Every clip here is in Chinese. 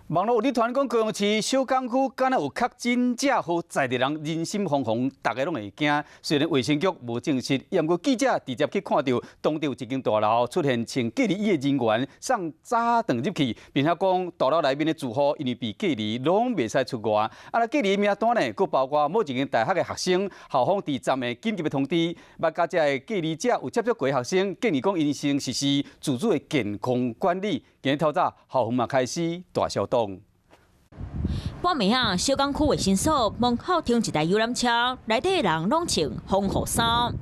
网络有咧传讲高雄市小港区敢若有确诊者，和在地人人心惶惶，大家拢会惊。虽然卫生局无证实，不过记者直接去看到当地有一间大楼出现穿隔离衣的人员送炸弹入去，并且讲大楼内面的住户因为被隔离，拢袂使出外。啊，隔离名单呢，佫包括某一间大学的学生，校方伫站的紧急的通知，捌甲这个隔离者有接触过的学生，建议讲因先实施自主的健康管理。今日透早，校方嘛开始大消毒。半暝啊，小港区卫生所门口停一台游览车，内底的人拢穿防护衫。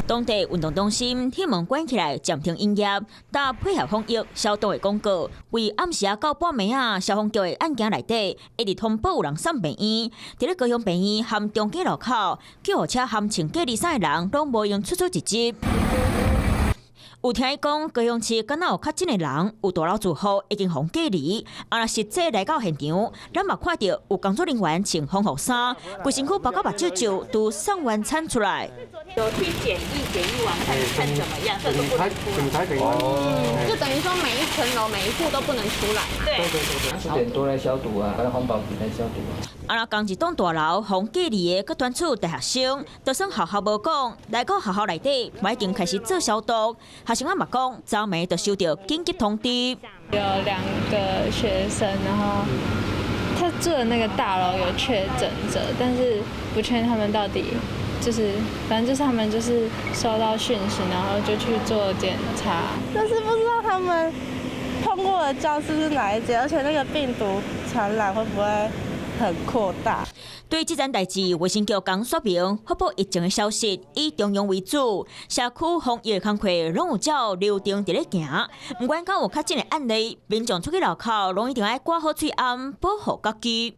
当地运动中心铁门关起来，暂停营业，搭配合防疫消毒的广告，为暗时到半暝啊，消防局的案件内底一直通报有人送病院。伫咧高雄病院含中街路口，救护车含穿隔离衫的人拢无用出一集。有听伊讲，高雄市敢若有确诊的人，有大楼住户已经防隔离。若实际来到现场，咱嘛看到有工作人员穿防护衫，规身躯包括目睭就都送完餐出来。有去检疫完看怎么样，这都不能出来。就等于说每一层楼每一户都不能出来。对。4点多来消毒啊，还有环保局来消毒啊。刚一栋大楼防隔离的，佮传出大学生，就算学校无讲，来到学校内底，嘛已经开始做消毒。学生嘛讲，昨暝就收到紧急通知，有2个学生，然后他住的那个大楼有确诊者，但是不确定他们到底反正就是他们就是收到讯息，然后就去做检查，但是不知道他们通过的教室是哪一间，而且那个病毒传染会不会很扩大？对这件代志，卫生局刚说明发布疫情的消息，以中央为主，社区防疫的工作拢有照流程伫咧行。不管敢有确诊的案例，民众出去路口拢一定要挂好嘴安，保护家己。